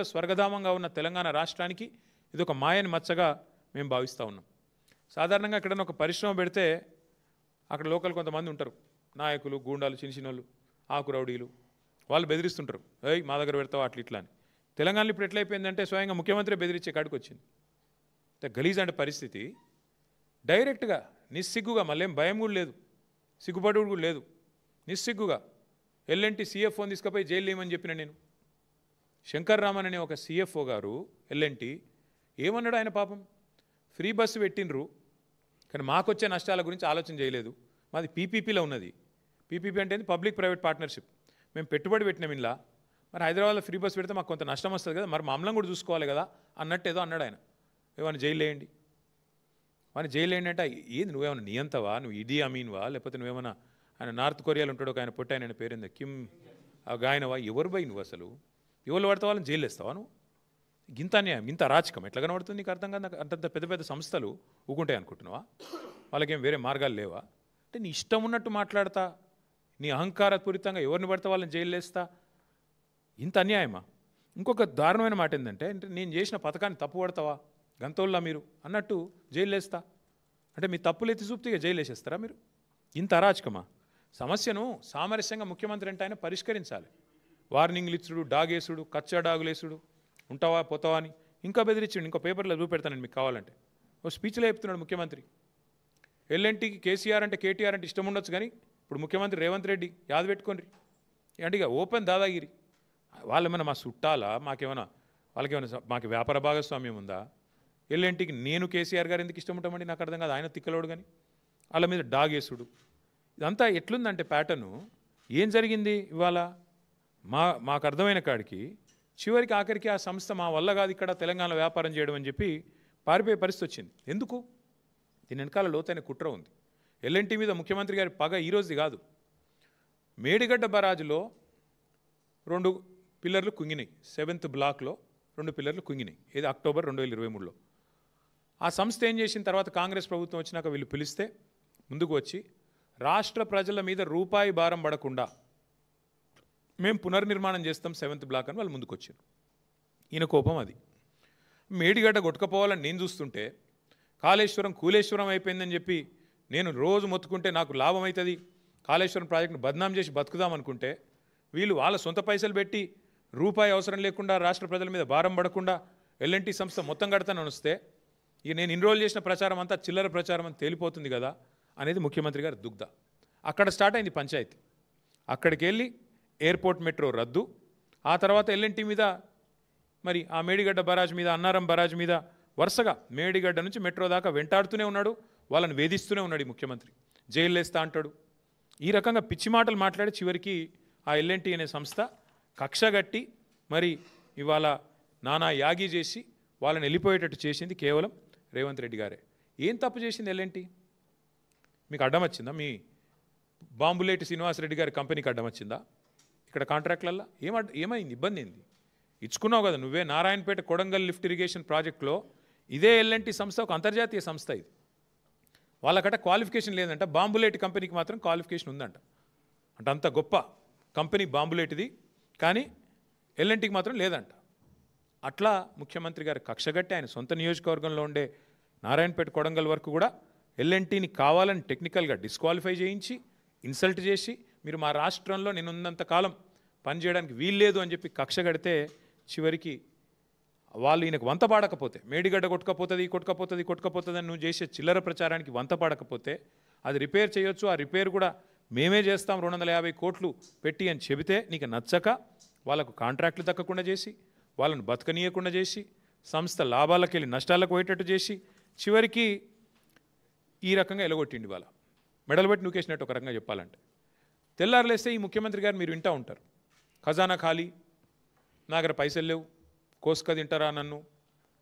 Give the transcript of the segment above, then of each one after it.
స్వర్గధామంగా ఉన్న తెలంగాణ రాష్ట్రానికి ఇది ఒక మాయని మచ్చగా మేము భావిస్తూ ఉన్నాం. సాధారణంగా ఎక్కడైనా ఒక పరిశ్రమ పెడితే అక్కడ లోకల్ కొంతమంది ఉంటారు, నాయకులు, గూండాలు, చిన్నచిన్నోళ్ళు, ఆకు రౌడీలు, వాళ్ళు బెదిరిస్తుంటారు, ఏయ్ మా దగ్గర పెడతావా అట్లా ఇట్లా అని. తెలంగాణలో ఇప్పుడు ఎట్లయిపోయిందంటే స్వయంగా ముఖ్యమంత్రి బెదిరించే కాడికి వచ్చింది. గలీజ్ అంటే పరిస్థితి డైరెక్ట్గా నిస్సిగ్గుగా, మళ్ళీ ఏం భయం కూడా లేదు, సిగ్గుపడు కూడా లేదు, నిస్సిగ్గుగా ఎల్ఎన్టీ సిఎఫ్ఓని తీసుకుపోయి జైలు ఏమని చెప్పిన నేను. శంకర్ రామన్ అనే ఒక సిఎఫ్ఓ గారు ఎల్ఎన్టీ ఏమన్నాడు, ఆయన పాపం ఫ్రీ బస్సు పెట్టినరు కానీ మాకొచ్చే నష్టాల గురించి ఆలోచన చేయలేదు. మాది పీపీపీలో ఉన్నది. పీపీపీ అంటే పబ్లిక్ ప్రైవేట్ పార్ట్నర్షిప్. మేము పెట్టుబడి పెట్టినాం ఇలా, మరి హైదరాబాద్లో ఫ్రీ బస్సు పెడితే మాకు కొంత నష్టం వస్తుంది కదా, మరి మమ్మల్ని కూడా చూసుకోవాలి కదా అన్నట్టు ఏదో అన్నాడు ఆయన. ఏమైనా జైలు వేయండి, వాడిని జైలు వేయండి అంటే ఏంది, నువ్వేమైనా నియంతవా, నువ్వు ఇడీ అమీన్వా, లేకపోతే నువ్వేమైనా ఆయన నార్త్ కొరియాలో ఉంటాడు ఒక ఆయన పుట్టి, ఆయన పేరుంది కిమ్ గాయనవా, ఎవరు పోయి నువ్వు అసలు ఎవరు పడితే వాళ్ళని జైలు వేస్తావా నువ్వు? గింత అన్యాయం, ఇంత అరాచకం ఎట్లా కనబడుతుంది నీకు అర్థం కాదు. అంతంత పెద్ద పెద్ద సంస్థలు ఊకుంటాయి అనుకుంటున్నావా? వాళ్ళకేం వేరే మార్గాలు లేవా? అంటే నీ ఇష్టం ఉన్నట్టు మాట్లాడతా, నీ అహంకారపూరితంగా ఎవరిని పడితే వాళ్ళని జైలు వేస్తా, ఇంత అన్యాయమా? ఇంకొక దారుణమైన మాట ఏంటంటే, నేను చేసిన పథకాన్ని తప్పు పడతావా గంతోళ్ళ మీరు అన్నట్టు జైలు వేస్తా అంటే మీ తప్పులు ఎత్తి చూపుతూ జైలు వేసేస్తారా మీరు? ఇంత అరాచకమా? సమస్యను సామరస్యంగా ముఖ్యమంత్రి అంటే ఆయన పరిష్కరించాలి. వార్నింగ్లు ఇచ్చుడు, డాగేసుడు, కచ్చా డాగులేసుడు, ఉంటావా పోతావా అని ఇంకా బెదిరించండి. ఇంకో పేపర్లో చూపెడతానండి మీకు కావాలంటే. ఓ స్పీచ్లో చెప్తున్నాడు ముఖ్యమంత్రి, ఎల్ఎన్టీకి కేసీఆర్ అంటే కేటీఆర్ అంటే ఇష్టం ఉండొచ్చు కానీ ఇప్పుడు ముఖ్యమంత్రి రేవంత్ రెడ్డి యాద పెట్టుకోండి అంటే ఇక ఓపెన్ దాదాగిరి. వాళ్ళేమైనా మా చుట్టాలా, వాళ్ళకేమైనా మాకు వ్యాపార భాగస్వామ్యం ఉందా? ఎల్ఎన్టీకి నేను కేసీఆర్ గారు ఎందుకు ఇష్టం ఉంటామండి నాకు అర్థం కాదు. ఆయన తిక్కలోడు కానీ వాళ్ళ మీద డాగేసుడు, ఇదంతా ఎట్లుందంటే ప్యాటర్ను. ఏం జరిగింది ఇవాళ మాకు అర్థమైన కాడికి చివరికి ఆఖరికి ఆ సంస్థ మా వల్ల కాదు ఇక్కడ తెలంగాణ వ్యాపారం చేయడం అని చెప్పి పారిపోయే పరిస్థితి వచ్చింది. ఎందుకు? దీని వెనకాల లోతైన కుట్ర ఉంది. ఎల్ఎన్టీ మీద ముఖ్యమంత్రి గారి పగ ఈరోజుది కాదు. మేడిగడ్డ బరాజులో 2 పిల్లర్లు కుంగినాయి, 7th బ్లాక్లో 2 పిల్లర్లు కుంగినాయి. ఇది అక్టోబర్ 2023లో. ఆ సంస్థ ఏం చేసిన తర్వాత కాంగ్రెస్ ప్రభుత్వం వచ్చినాక వీళ్ళు పిలిస్తే ముందుకు వచ్చి రాష్ట్ర ప్రజల మీద రూపాయి భారం పడకుండా మేము పునర్నిర్మాణం చేస్తాం 7th బ్లాక్ అని వాళ్ళు ముందుకు వచ్చారు. ఈయన కోపం అది. మేడిగడ్డ కొట్టుకపోవాలని నేను చూస్తుంటే కాళేశ్వరం కూలేశ్వరం అయిపోయిందని చెప్పి నేను రోజు మొత్తుకుంటే నాకు లాభం అవుతుంది, కాళేశ్వరం ప్రాజెక్టును బద్నాం చేసి బతుకుదాం అనుకుంటే వీళ్ళు వాళ్ళ సొంత పైసలు పెట్టి రూపాయి అవసరం లేకుండా రాష్ట్ర ప్రజల మీద భారం పడకుండా ఎల్ఎన్టీ సంస్థ మొత్తం కడతానని వస్తే ఇక నేను ఇన్రోల్ చేసిన ప్రచారం అంతా చిల్లర ప్రచారం అని తేలిపోతుంది కదా అనేది ముఖ్యమంత్రి గారి దుగ్ధ. అక్కడ స్టార్ట్ అయింది పంచాయతీ. అక్కడికి వెళ్ళి ఎయిర్పోర్ట్ మెట్రో రద్దు, ఆ తర్వాత ఎల్ఎన్టీ మీద మరి ఆ మేడిగడ్డ బరాజ్ మీద, అన్నారం బరాజ్ మీద వరుసగా మేడిగడ్డ నుంచి మెట్రో దాకా వెంటాడుతూనే ఉన్నాడు, వాళ్ళని వేధిస్తూనే ఉన్నాడు ఈ ముఖ్యమంత్రి. జైలు వేస్తా అంటాడు. ఈ రకంగా పిచ్చి మాటలు మాట్లాడి చివరికి ఆ ఎల్ఎన్టీ అనే సంస్థ కక్షగట్టి మరి ఇవాళ నానా యాగి చేసి వాళ్ళని వెళ్ళిపోయేటట్టు చేసింది కేవలం రేవంత్ రెడ్డి గారే. ఏం తప్పు చేసింది ఎల్ఎన్టీ? మీకు అడ్డం వచ్చిందా? మీ బాంబులేటి శ్రీనివాసరెడ్డి గారి కంపెనీకి అడ్డం వచ్చిందా? ఇక్కడ కాంట్రాక్ట్లల్లో ఏమైంది? ఇబ్బంది ఏంది? ఇచ్చుకున్నావు కదా నువ్వే. నారాయణపేట కొడంగల్ లిఫ్ట్ ఇరిగేషన్ ప్రాజెక్టులో ఇదే ఎల్ఎన్టీ సంస్థ ఒక అంతర్జాతీయ సంస్థ. ఇది వాళ్ళకట క్వాలిఫికేషన్ లేదంట, బాంబులేటి కంపెనీకి మాత్రం క్వాలిఫికేషన్ ఉందంట. అంటే అంత గొప్ప కంపెనీ బాంబులేటిది, కానీ ఎల్ఎన్టీకి మాత్రం లేదంట. అట్లా ముఖ్యమంత్రి గారు కక్షగట్టి ఆయన సొంత నియోజకవర్గంలో ఉండే నారాయణపేట కొడంగల్ వరకు కూడా ఎల్ఎన్టీని కావాలని టెక్నికల్గా డిస్క్వాలిఫై చేయించి ఇన్సల్ట్ చేసి మీరు మా రాష్ట్రంలో నేను ఉన్నంత కాలం పనిచేయడానికి వీల్లేదు అని చెప్పి కక్షగడితే చివరికి వాళ్ళు ఈయనకు వంత పాడకపోతే, మేడిగడ్డ కొట్టుకపోతుంది అని నువ్వు చేసే చిల్లర ప్రచారానికి వంత పాడకపోతే అది రిపేర్ చేయొచ్చు, ఆ రిపేర్ కూడా మేమే చేస్తాం 250 కోట్లు పెట్టి అని చెబితే నీకు నచ్చక వాళ్ళకు కాంట్రాక్టులు దక్కకుండా చేసి, వాళ్ళను బతకనీయకుండా చేసి, సంస్థ లాభాలకు వెళ్ళి నష్టాలకు పోయేటట్టు చేసి చివరికి ఈ రకంగా ఎలగొట్టిండి. వాళ్ళ మెడలు పెట్టి నూకేసినట్టు ఒక రకంగా చెప్పాలంటే. తెల్లారులేస్తే ఈ ముఖ్యమంత్రి గారు మీరు వింటూ ఉంటారు, ఖజానా ఖాళీ, నా దగ్గర పైసలు లేవు, కోసుక తింటారా నన్ను,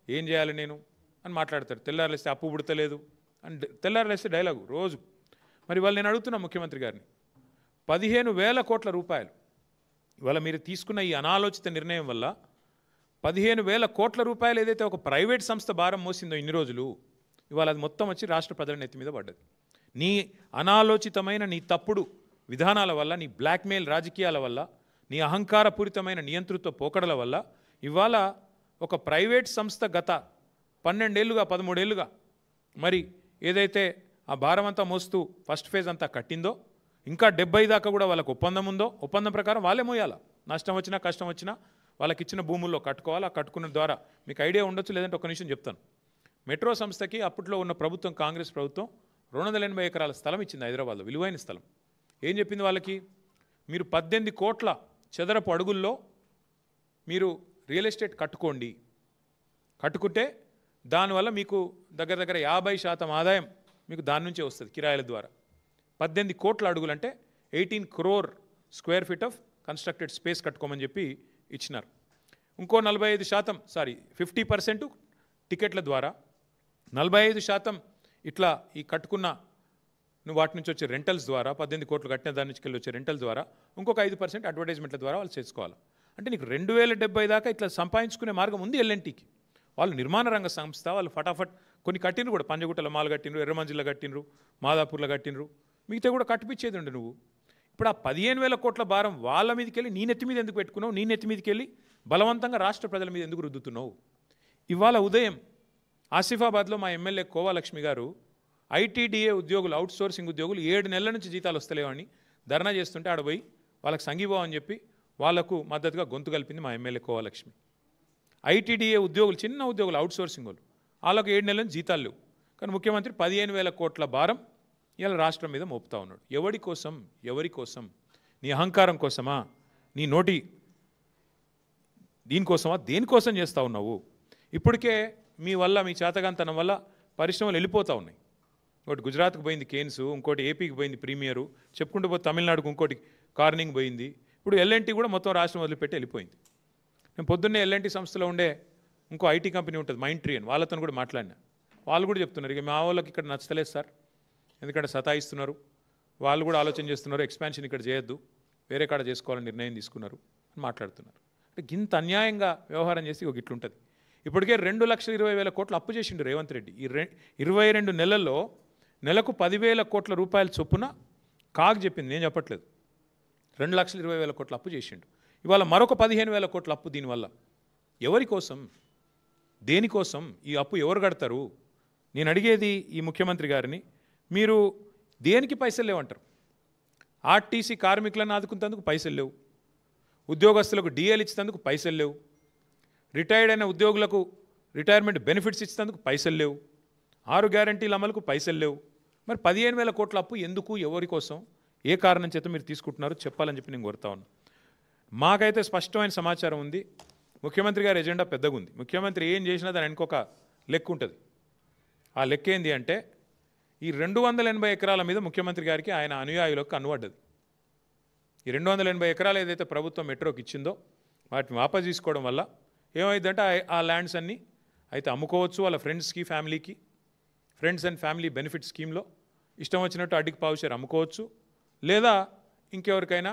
ఏం చేయాలి నేను అని మాట్లాడతారు. తెల్లారులేస్తే అప్పు పుడతలేదు అని తెల్లారులేస్తే డైలాగు రోజు. మరి వాళ్ళు నేను అడుగుతున్నా ముఖ్యమంత్రి గారిని, 15,000 కోట్ల రూపాయలు ఇవాళ మీరు తీసుకున్న ఈ అనాలోచిత నిర్ణయం వల్ల 15,000 కోట్ల రూపాయలు ఏదైతే ఒక ప్రైవేట్ సంస్థ భారం మోసిందో ఇన్ని రోజులు, ఇవాళ అది మొత్తం వచ్చి రాష్ట్ర ప్రజల నెత్తి మీద పడ్డది. నీ అనాలోచితమైన నీ తప్పుడు విధానాల వల్ల, నీ బ్లాక్మెయిల్ రాజకీయాల వల్ల, నీ అహంకారపూరితమైన నియంతృత్వ పోకడల వల్ల ఇవాళ ఒక ప్రైవేట్ సంస్థ గత 12 ఏళ్ళుగా 13 ఏళ్ళుగా మరి ఏదైతే ఆ భారం అంతా మోస్తూ ఫస్ట్ ఫేజ్ అంతా కట్టిందో ఇంకా 70 దాకా కూడా వాళ్ళకు ఒప్పందం ఉందో ఒప్పందం ప్రకారం వాళ్ళే మోయాలా. నష్టం వచ్చినా కష్టం వచ్చినా వాళ్ళకి ఇచ్చిన భూముల్లో కట్టుకోవాలి. ఆ కట్టుకున్న ద్వారా మీకు ఐడియా ఉండొచ్చు, లేదంటే ఒక నిమిషం చెప్తాను. మెట్రో సంస్థకి అప్పట్లో ఉన్న ప్రభుత్వం కాంగ్రెస్ ప్రభుత్వం 280 ఎకరాల స్థలం ఇచ్చింది హైదరాబాద్లో, విలువైన స్థలం. ఏం చెప్పింది వాళ్ళకి, మీరు 18 కోట్ల చదరపు అడుగుల్లో మీరు రియల్ ఎస్టేట్ కట్టుకుంటే దానివల్ల మీకు దగ్గర దగ్గర 50% ఆదాయం మీకు దాని నుంచే వస్తుంది కిరాయిల ద్వారా. 18 కోట్ల అడుగులు అంటే 18 crore square feet of constructed space కట్టుకోమని చెప్పి ఇచ్చినారు. ఇంకో 50% టికెట్ల ద్వారా, 45% ఇట్లా ఈ కట్టుకున్న వాటి నుంచి వచ్చే రెంటల్స్ ద్వారా, 18 కోట్లు కట్టిన దాని నుంచి వచ్చే రెంటల్ ద్వారా, ఇంకొక 5% అడ్వర్టైజ్మెంట్ల ద్వారా వాళ్ళు చేసుకోవాలి. అంటే నీకు 2070 దాకా ఇట్లా సంపాదించుకునే మార్గం ఉంది ఎల్ఎన్టీకి. వాళ్ళు నిర్మాణ రంగ సంస్థ, వాళ్ళు ఫటాఫట్ కొన్ని కట్టినరు కూడా, పంజగుట్టల మాల్ కట్టినరు, ఎర్రమంజిల్లో కట్టినరు, మాదాపూర్లో కట్టినరు, మిగతా కూడా కట్టిపించేది ఉండే నువ్వు. ఇప్పుడు ఆ 15,000 కోట్ల భారం వాళ్ళ మీదకి వెళ్ళి నీ నెత్తి మీద ఎందుకు పెట్టుకున్నావు? నీ నెత్తి మీదకి వెళ్ళి బలవంతంగా రాష్ట్ర ప్రజల మీద ఎందుకు రుద్దుతున్నావు? ఇవాళ ఉదయం ఆసిఫాబాద్లో మా ఎమ్మెల్యే కోవాలక్ష్మి గారు ఐటీడీఏ ఉద్యోగులు, అవుట్సోర్సింగ్ ఉద్యోగులు 7 నెలల నుంచి జీతాలు వస్తలేవని ధర్నా చేస్తుంటే ఆడపోయి వాళ్ళకి సంఘీభావం అని చెప్పి వాళ్లకు మద్దతుగా గొంతు కలిపింది మా ఎమ్మెల్యే కోవాలక్ష్మి. ఐటీడీఏ ఉద్యోగులు, చిన్న ఉద్యోగులు, అవుట్సోర్సింగ్ వాళ్ళు, వాళ్ళకు 7 నెలల నుంచి జీతాలు లేవు. కానీ ముఖ్యమంత్రి 15,000 కోట్ల భారం ఇలా రాష్ట్రం మీద మోపుతా ఉన్నాడు. ఎవరి కోసం? నీ అహంకారం కోసమా? నీ నోటి దీనికోసమా? దేనికోసం చేస్తూ ఉన్నావు? ఇప్పటికే మీ వల్ల, మీ చేతగాంతనం వల్ల పరిశ్రమలు వెళ్ళిపోతూ ఉన్నాయి. ఒకటి గుజరాత్కు పోయింది కేన్స్, ఇంకోటి ఏపీకి పోయింది ప్రీమియరు, చెప్పుకుంటూ పోతే తమిళనాడుకు ఇంకోటి కార్నింగ్ పోయింది. ఇప్పుడు ఎల్ఎన్టీ కూడా మొత్తం రాష్ట్రం వదిలిపెట్టి వెళ్ళిపోయింది. నేను పొద్దున్నే ఎల్ఎన్టీ సంస్థలో ఉండే ఇంకో ఐటీ కంపెనీ ఉంటుంది మైంట్రీ అని, వాళ్ళతో కూడా మాట్లాడినా. వాళ్ళు కూడా చెప్తున్నారు, ఇక మా వాళ్ళకి ఇక్కడ నచ్చలేదు సార్, ఎందుకంటే సతాయిస్తున్నారు, వాళ్ళు కూడా ఆలోచన చేస్తున్నారు, ఎక్స్పాన్షన్ ఇక్కడ చేయొద్దు, వేరే కాడ చేసుకోవాలని నిర్ణయం తీసుకున్నారు అని మాట్లాడుతున్నారు. అంటే ఇంత అన్యాయంగా వ్యవహారం చేసి ఒక ఇట్లుంటుంది. ఇప్పటికే 2,20,000 కోట్లు అప్పు చేసిండు రేవంత్ రెడ్డి. ఈ 22 నెలల్లో నెలకు 10,000 కోట్ల రూపాయల చొప్పున కాగ్ చెప్పింది, నేను చెప్పట్లేదు. 2,20,000 కోట్ల అప్పు చేసిండు. ఇవాళ మరొక 15,000 కోట్ల అప్పు. దీనివల్ల ఎవరి కోసం, దేనికోసం ఈ అప్పు ఎవరు కడతారు? నేను అడిగేది ఈ ముఖ్యమంత్రి గారిని, మీరు దేనికి పైసలు లేవంటారు? ఆర్టీసీ కార్మికులను ఆదుకునేందుకు పైసలు లేవు, ఉద్యోగస్తులకు డిఏలు ఇచ్చేందుకు పైసలు లేవు, రిటైర్డ్ అయిన ఉద్యోగులకు రిటైర్మెంట్ బెనిఫిట్స్ ఇచ్చేందుకు పైసలు లేవు, 6 గ్యారంటీల అమలుకు పైసలు లేవు. మరి 15,000 కోట్ల అప్పు ఎందుకు, ఎవరి కోసం, ఏ కారణం చేత మీరు తీసుకుంటున్నారో చెప్పాలని చెప్పి నేను కోరుతా ఉన్నాను. మాకైతే స్పష్టమైన సమాచారం ఉంది. ముఖ్యమంత్రి గారి ఎజెండా పెద్దగా ఉంది. ముఖ్యమంత్రి ఏం చేసినా దాని ఇంకొక లెక్క ఉంటుంది. ఆ లెక్క ఏంది అంటే, ఈ 280 ఎకరాల మీద ముఖ్యమంత్రి గారికి ఆయన అనుయాయులకు అనువడ్డది. ఈ 280 ఎకరాలు ఏదైతే ప్రభుత్వం మెట్రోకి ఇచ్చిందో వాటిని వాపసు తీసుకోవడం వల్ల ఏమైందంటే ఆ ల్యాండ్స్ అన్నీ అయితే అమ్ముకోవచ్చు వాళ్ళ ఫ్రెండ్స్కి, ఫ్యామిలీకి, ఫ్రెండ్స్ అండ్ ఫ్యామిలీ బెనిఫిట్ స్కీమ్లో ఇష్టం వచ్చినట్టు అడ్డికి పావుషేర్ అమ్ముకోవచ్చు, లేదా ఇంకెవరికైనా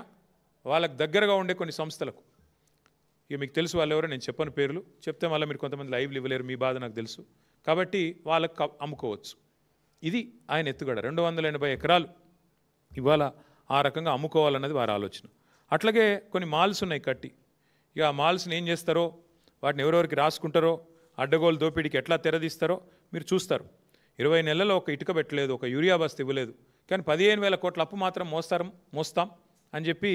వాళ్ళకు దగ్గరగా ఉండే కొన్ని సంస్థలకు, ఇక మీకు తెలుసు వాళ్ళు ఎవరో, నేను చెప్పని పేర్లు చెప్తే మళ్ళీ మీరు కొంతమంది లైవ్లు ఇవ్వలేరు, మీ బాధ నాకు తెలుసు, కాబట్టి వాళ్ళకు అమ్ముకోవచ్చు. ఇది ఆయన ఎత్తుగడ. 280 ఎకరాలు ఇవాళ ఆ రకంగా అమ్ముకోవాలన్నది వారి ఆలోచన. అట్లాగే కొన్ని మాల్స్ ఉన్నాయి కట్టి, ఇక ఆ మాల్స్ని ఏం చేస్తారో, వాటిని ఎవరెవరికి రాసుకుంటారో, అడ్డగోలు దోపిడీకి ఎట్లా తెరదీస్తారో మీరు చూస్తారు. 20 నెలల్లో ఒక ఇటుక పెట్టలేదు, ఒక యూరియా బస్తా ఇవ్వలేదు, కానీ 15,000 కోట్ల అప్పు మాత్రం మోస్తాం అని చెప్పి.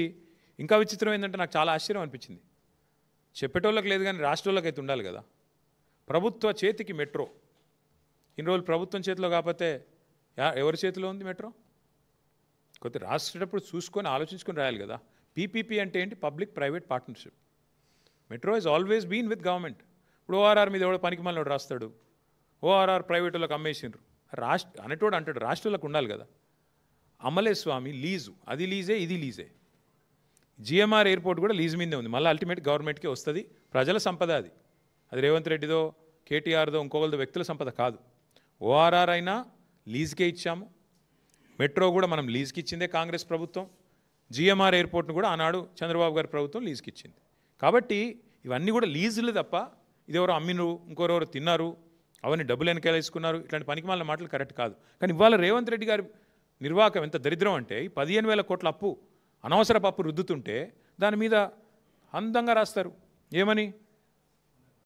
ఇంకా విచిత్రం ఏంటంటే నాకు చాలా ఆశ్చర్యం అనిపించింది. చెప్పేటోళ్ళకి లేదు కానీ రాష్ట్రాలకు అయితే ఉండాలి కదా. ప్రభుత్వ చేతికి మెట్రో, ఇన్ని రోజులు ప్రభుత్వం చేతిలో కాకపోతే ఎవరి చేతిలో ఉంది మెట్రో? కొద్ది రాసేటప్పుడు చూసుకొని ఆలోచించుకొని రాయాలి కదా. పీపీపీ అంటే ఏంటి? Public private partnership. Metro is always been with government. ఇప్పుడు ఓఆర్ఆర్ మీద ఎవడో పనికి మళ్ళీ రాస్తాడు, ఓఆర్ఆర్ ప్రైవేట్ వాళ్ళకి అమ్మేసిండ్రు, అనేటోడు అంటాడు రాష్ట్రాలకు ఉండాలి కదా. అమలే స్వామి లీజు, అది లీజే, ఇది లీజే. జిఎంఆర్ ఎయిర్పోర్ట్ కూడా లీజ్ మీదే ఉంది, మళ్ళీ అల్టిమేట్ గవర్నమెంట్కే వస్తుంది. ప్రజల సంపద అది, అది రేవంత్ రెడ్డిదో, కేటీఆర్దో, ఇంకోళ్ళదో వ్యక్తుల సంపద కాదు. ఓఆర్ఆర్ అయినా లీజ్కే ఇచ్చాము, మెట్రో కూడా మనం లీజ్కి ఇచ్చిందే కాంగ్రెస్ ప్రభుత్వం, జిఎంఆర్ ఎయిర్పోర్ట్ను కూడా ఆనాడు చంద్రబాబు గారి ప్రభుత్వం లీజ్కి ఇచ్చింది. కాబట్టి ఇవన్నీ కూడా లీజులు తప్ప ఇది ఎవరో అమ్మినరు, ఇంకోరెవరో తిన్నారు, అవన్నీ డబ్బులు వెనకాల వేసుకున్నారు, ఇట్లాంటి పనికిమాలిన మాటలు కరెక్ట్ కాదు. కానీ ఇవాళ రేవంత్ రెడ్డి గారి నిర్వాహకం ఎంత దరిద్రం అంటే, ఈ 15,000 కోట్ల అప్పు, అనవసరపు అప్పు రుద్దుతుంటే దాని మీద అందంగా రాస్తారు. ఏమని?